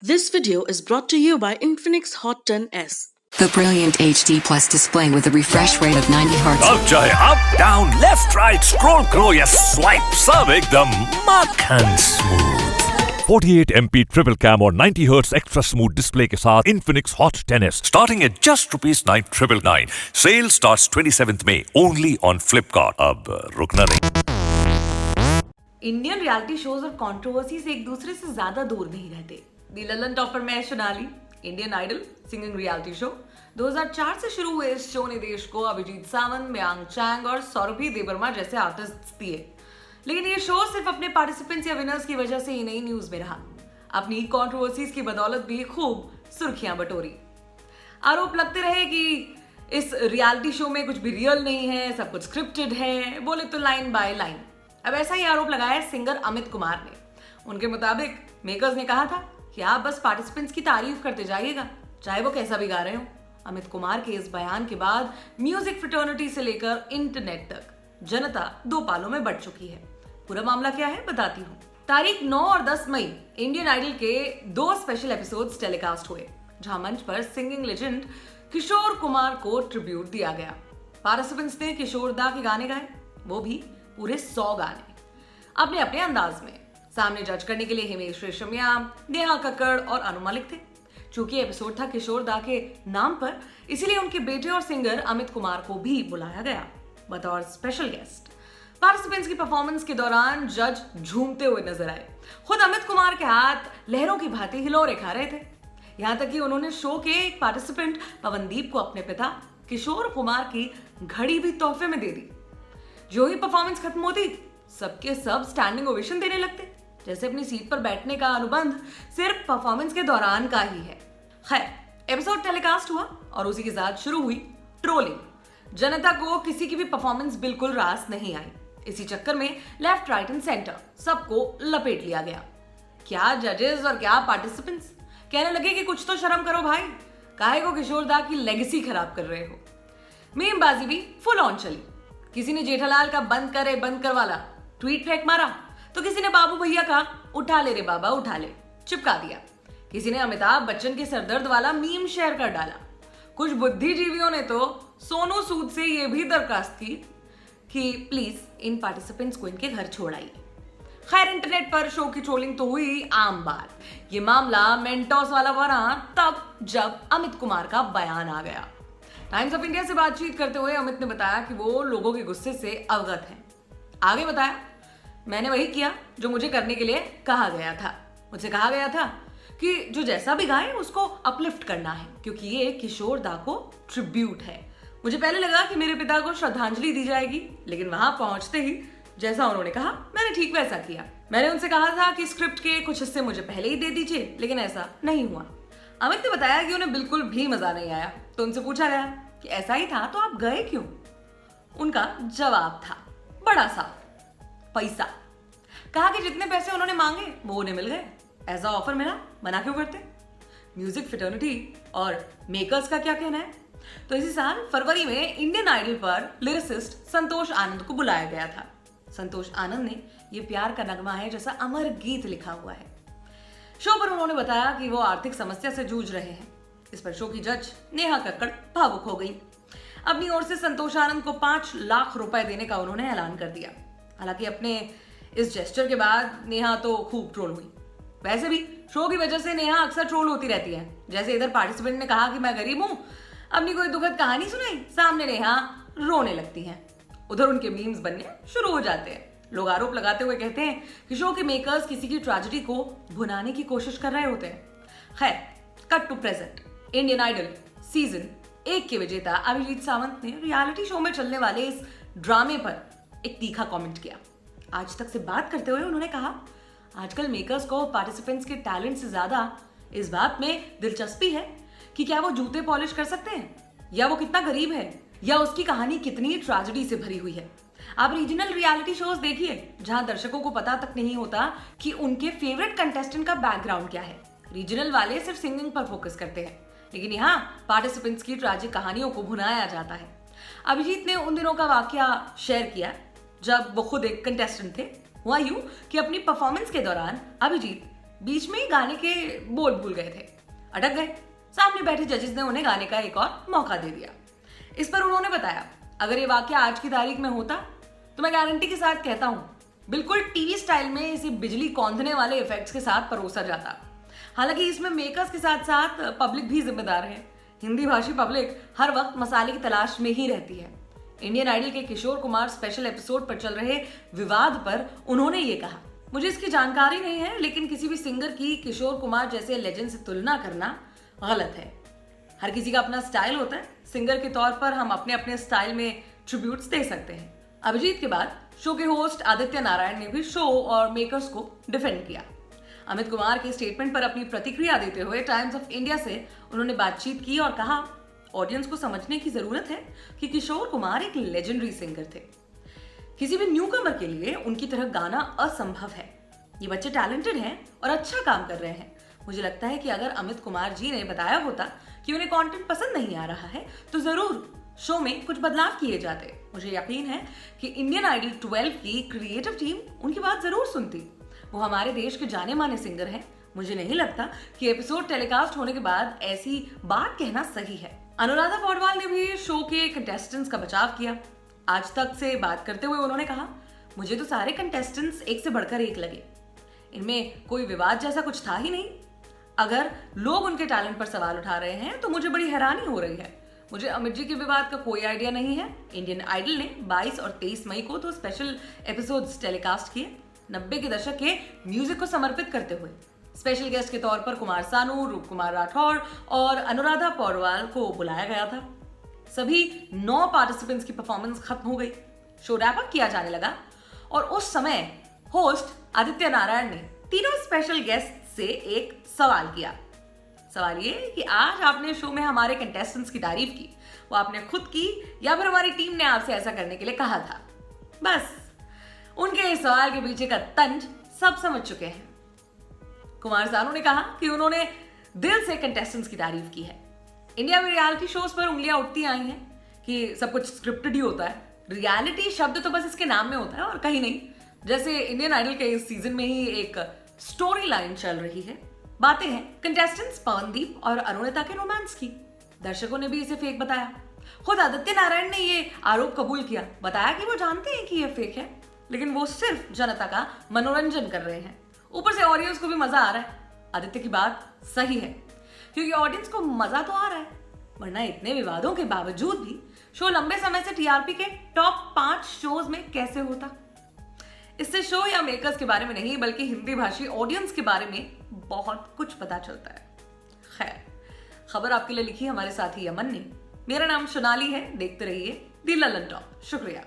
This video is brought to you by Infinix Hot 10s. The brilliant HD Plus display with a refresh rate of 90 Hz. अब चाहे up, down, left, right, scroll करो या swipe, सब एकदम मक्खन smooth. 48 MP triple cam और 90 Hz extra smooth display के साथ Infinix Hot 10s starting at just ₹9,999. Sale starts 27th May only on Flipkart. अब रुकना नहीं. इंडियन रियलिटी शोज और कंट्रोवर्सी से एक दूसरे से ज्यादा दूर नहीं रहते. दी ललन टॉपर में Sonali, Indian Idol singing reality show 2004 से शुरू हुए इस शो ने देश को अभिजीत सावंत, मयांक चैंग और सौरभी देबवर्मा जैसे आर्टिस्ट दिए. लेकिन ये शो सिर्फ अपने पार्टिसिपेंट्स या विनर्स की वजह से ही नहीं न्यूज में रहा. अपनी कंट्रोवर्सीज की बदौलत भी खूब सुर्खियां बटोरी. आरोप लगते रहे कि इस रियलिटी शो में कुछ भी रियल नहीं है, सब कुछ स्क्रिप्टेड है, बोले तो लाइन बाय लाइन. अब ऐसा ही आरोप लगाया सिंगर अमित कुमार ने. उनके मुताबिक मेकर्स ने कहा था कि आप बस पार्टिसिपेंट्स की तारीफ करते जाइएगा, चाहे वो कैसा भी गा रहे हो. अमित कुमार के इस बयान के बाद म्यूजिक फ्रेटर्निटी से लेकर इंटरनेट तक जनता दो पालों में बंट चुकी है. पूरा मामला क्या है बताती हूँ. तारीख 9 और 10 मई इंडियन आइडल के 2 स्पेशल एपिसोड्स टेलीकास्ट हुए, जहां मंच पर सिंगिंग लेजेंड किशोर कुमार को ट्रिब्यूट दिया गया. पार्टिसिपेंट्स ने किशोर दा के गाने गाए, वो भी पूरे 100 गाने अपने अपने अंदाज में. सामने जज करने के लिए हिमेश रेशमिया, नेहा कक्कड़ और अनु मलिक थे. चूंकि एपिसोड था किशोर दा के नाम पर, इसीलिए उनके बेटे और सिंगर अमित कुमार को भी बुलाया गया बतौर स्पेशल गेस्ट. पार्टिसिपेंट्स की परफॉर्मेंस के दौरान जज झूमते हुए नजर आए. खुद अमित कुमार के हाथ लहरों की भांति हिलोरे खा रहे थे. यहां तक कि उन्होंने शो के एक पार्टिसिपेंट पवनदीप को अपने पिता किशोर कुमार की घड़ी भी तोहफे में दे दी. जो ही परफॉर्मेंस खत्म होती, सबके सब स्टैंडिंग ओवेशन देने लगते, जैसे अपनी सीट पर बैठने का अनुबंध सिर्फ परफॉर्मेंस के दौरान का ही है. खैर, एपिसोड टेलीकास्ट हुआ और उसी के साथ शुरू हुई ट्रोलिंग. जनता को किसी की भी परफॉर्मेंस बिल्कुल रास नहीं आई. इसी चक्कर में लेफ्ट, राइट एंड सेंटर सबको लपेट लिया गया. क्या जजेस और क्या पार्टिसिपेंट्स कहने लगे कि कुछ तो शर्म करो भाई, काहे को किशोर दा की लेगेसी खराब कर रहे हो. मीमबाजी भी फुल ऑन चली. किसी ने जेठालाल का बंद कर वाला ट्वीट फेंक मारा, तो किसी ने बाबू भैया का उठा ले रे बाबा उठा ले चिपका दिया. किसी ने अमिताभ बच्चन के सरदर्द वाला मीम शेयर कर डाला. कुछ बुद्धिजीवियों ने तो सोनू सूद से यह भी दरखास्त की कि प्लीज इन पार्टिसिपेंट्स को इनके घर छोड़ आइए. खैर, इंटरनेट पर शो की ट्रोलिंग तो हुई आम बात. ये मामला मेंटोस वाला बना तब जब अमित कुमार का बयान आ गया. टाइम्स ऑफ इंडिया से बातचीत करते हुए अमित ने बताया कि वो लोगों के गुस्से से अवगत हैं. आगे बताया, मैंने वही किया जो मुझे करने के लिए कहा गया था. मुझे कहा गया था कि जो जैसा भी गाए उसको अपलिफ्ट करना है, क्योंकि ये किशोर दा को ट्रिब्यूट है. मुझे पहले लगा कि मेरे पिता को श्रद्धांजलि दी जाएगी, लेकिन वहां पहुंचते ही जैसा उन्होंने कहा मैंने ठीक वैसा किया. मैंने उनसे कहा था कि स्क्रिप्ट के कुछ हिस्से मुझे पहले ही दे दीजिए, लेकिन ऐसा नहीं हुआ. अमित ने बताया कि उन्हें बिल्कुल भी मजा नहीं आया. तो उनसे पूछा गया कि ऐसा ही था तो आप गए क्यों. उनका जवाब था बड़ा सा पैसा. कहा कि जितने पैसे उन्होंने मांगे वो उन्हें मिल गए. ऐसा ऑफर मिला, मना क्यों करते. म्यूजिक फ्रेटर्निटी और मेकर्स का क्या कहना है. तो इसी साल फरवरी में इंडियन आइडल पर लिरिसिस्ट संतोष आनंद को बुलाया गया था. संतोष आनंद ने ये प्यार का नगमा है जैसा अमर गीत लिखा हुआ है. शो पर उन्होंने बताया कि वो आर्थिक समस्या से जूझ रहे हैं. इस पर शो की जज नेहा कक्कड़ भावुक हो गई. अपनी ओर से संतोष आनंद को 5 लाख रुपए देने का उन्होंने ऐलान कर दिया. हालांकि अपने इस जेस्चर के बाद नेहा तो खूब ट्रोल हुई. वैसे भी शो की वजह से नेहा अक्सर ट्रोल होती रहती है. जैसे इधर पार्टिसिपेंट ने कहा कि मैं गरीब हूं, अपनी कोई दुखद कहानी सुनाई, सामने नेहा रोने लगती हैं. उधर उनके मीम्स बनने शुरू हो जाते हैं. लोग आरोप लगाते हुए कहते हैं कि शो के मेकर्स किसी की ट्रेजेडी को भुनाने की कोशिश कर रहे होते हैं. खैर, cut to present. Indian Idol season 1 के विजेता अभिजीत सावंत ने रियलिटी शो में चलने वाले इस ड्रामे पर एक तीखा कमेंट किया. आज तक से बात करते हुए उन्होंने कहा, आजकल मेकर्स को पार्टिसिपेंट्स के टैलेंट से ज्यादा इस बात में दिलचस्पी है कि क्या वो जूते पॉलिश कर सकते हैं, या वो कितना गरीब है, या उसकी कहानी कितनी ट्रेजेडी से भरी हुई है. आप रीजनल रियलिटी शोज देखिए जहां दर्शकों को पता तक नहीं होता कि उनके फेवरेट कंटेस्टेंट का बैकग्राउंड क्या है. रीजनल वाले सिर्फ सिंगिंग पर फोकस करते हैं, लेकिन यहाँ पार्टिसिपेंट्स की ट्रैजिक कहानियों को भुनाया जाता है. अभिजीत ने उन दिनों का वाकया शेयर किया जब वो खुद एक कंटेस्टेंट थे. हुआ यूं कि अपनी परफॉर्मेंस के दौरान अभिजीत बीच में ही गाने के बोल भूल गए थे, अटक गए। सामने बैठे जजेस ने उन्हें गाने का एक और मौका दे दिया। इस पर उन्होंने बताया, अगर ये वाकया आज की तारीख में होता तो मैं गारंटी के साथ कहता हूं बिल्कुल टीवी स्टाइल में इसे बिजली कौंधने वाले इफेक्ट्स के साथ परोसा जाता। हालांकि इसमें मेकर्स के साथ साथ पब्लिक भी जिम्मेदार है। हिंदी भाषी पब्लिक हर वक्त मसाले की तलाश में ही रहती है। इंडियन आइडल के किशोर कुमार स्पेशल एपिसोड पर चल रहे विवाद पर उन्होंने ये कहा, मुझे इसकी जानकारी नहीं है, लेकिन किसी भी सिंगर की किशोर कुमार जैसे लेजेंड से तुलना करना गलत है। हर किसी का अपना स्टाइल होता है। सिंगर के तौर पर हम अपने अपने स्टाइल में ट्रिब्यूट्स दे सकते हैं। अभिजीत के बाद शो के होस्ट आदित्य नारायण ने भी शो और मेकर्स को डिफेंड किया। अमित कुमार के स्टेटमेंट पर अपनी प्रतिक्रिया देते हुए टाइम्स ऑफ इंडिया से उन्होंने बातचीत की और कहा, ऑडियंस को समझने की जरूरत है कि किशोर कुमार एक लेजेंडरी सिंगर थे। किसी भी न्यूकमर के लिए उनकी तरह गाना असंभव है। ये बच्चे टैलेंटेड हैं और अच्छा काम कर रहे हैं। मुझे लगता है कि अगर अमित कुमार जी ने बताया होता कि उन्हें कंटेंट पसंद नहीं आ रहा है तो जरूर शो में कुछ बदलाव किए जाते। मुझे यकीन है कि इंडियन आइडल 12 की क्रिएटिव टीम उनकी बात जरूर सुनती। वो हमारे देश के जाने माने सिंगर हैं। मुझे नहीं लगता कि एपिसोड टेलीकास्ट होने के बाद ऐसी बात कहना सही है। अनुराधा पौडवाल ने भी शो के कंटेस्टेंट्स का बचाव किया। आज तक से बात करते हुए उन्होंने कहा, मुझे तो सारे कंटेस्टेंट्स एक से बढ़कर एक लगे। इनमें कोई विवाद जैसा कुछ था ही नहीं। अगर लोग उनके टैलेंट पर सवाल उठा रहे हैं तो मुझे बड़ी हैरानी हो रही है। मुझे अमित जी के विवाद का कोई आइडिया नहीं है। इंडियन आइडल ने 22 और 23 मई को 2 स्पेशल एपिसोड्स टेलीकास्ट किए। 90 के दशक के म्यूजिक को समर्पित करते हुए स्पेशल गेस्ट के तौर पर कुमार सानू, रूप कुमार राठौर और अनुराधा पौडवाल को बुलाया गया था। सभी 9 पार्टिसिपेंट्स की परफॉर्मेंस खत्म हो गई। शो रैप अप किया जाने लगा और उस समय होस्ट आदित्य नारायण ने तीनों स्पेशल गेस्ट से एक सवाल किया। सवाल ये कि आज आपने शो में हमारे कंटेस्टेंट्स की तारीफ की, वो आपने खुद की या फिर हमारी टीम ने आपसे ऐसा करने के लिए कहा था? बस उनके इस सवाल के पीछे का तंज सब समझ चुके हैं। कुमार सानू ने कहा कि उन्होंने दिल से कंटेस्टेंट्स की तारीफ की है। इंडिया में रियलिटी शोज पर उंगलियां उठती आई हैं कि सब कुछ स्क्रिप्टेड ही होता है। रियलिटी शब्द तो बस इसके नाम में होता है और कहीं नहीं। जैसे इंडियन आइडल के इस सीजन में ही एक स्टोरी लाइन चल रही है। बातें हैं कंटेस्टेंट्स पवनदीप और अरुणिता के रोमांस की। दर्शकों ने भी इसे फेक बताया। खुद आदित्य नारायण ने ये आरोप कबूल किया, बताया कि वो जानते हैं कि ये फेक है, लेकिन वो सिर्फ जनता का मनोरंजन कर रहे हैं। ऊपर से ऑडियंस को भी मजा आ रहा है। आदित्य की बात सही है, क्योंकि ऑडियंस को मजा तो आ रहा है, वरना इतने विवादों के बावजूद भी शो लंबे समय से टीआरपी के टॉप 5 शोज में कैसे होता। इससे शो या मेकर्स के बारे में नहीं, बल्कि हिंदी भाषी ऑडियंस के बारे में बहुत कुछ पता चलता है। खैर, खबर आपके लिए लिखी हमारे साथी अमन ने। मेरा नाम सोनाली है। देखते रहिए दी ललन टॉप। शुक्रिया।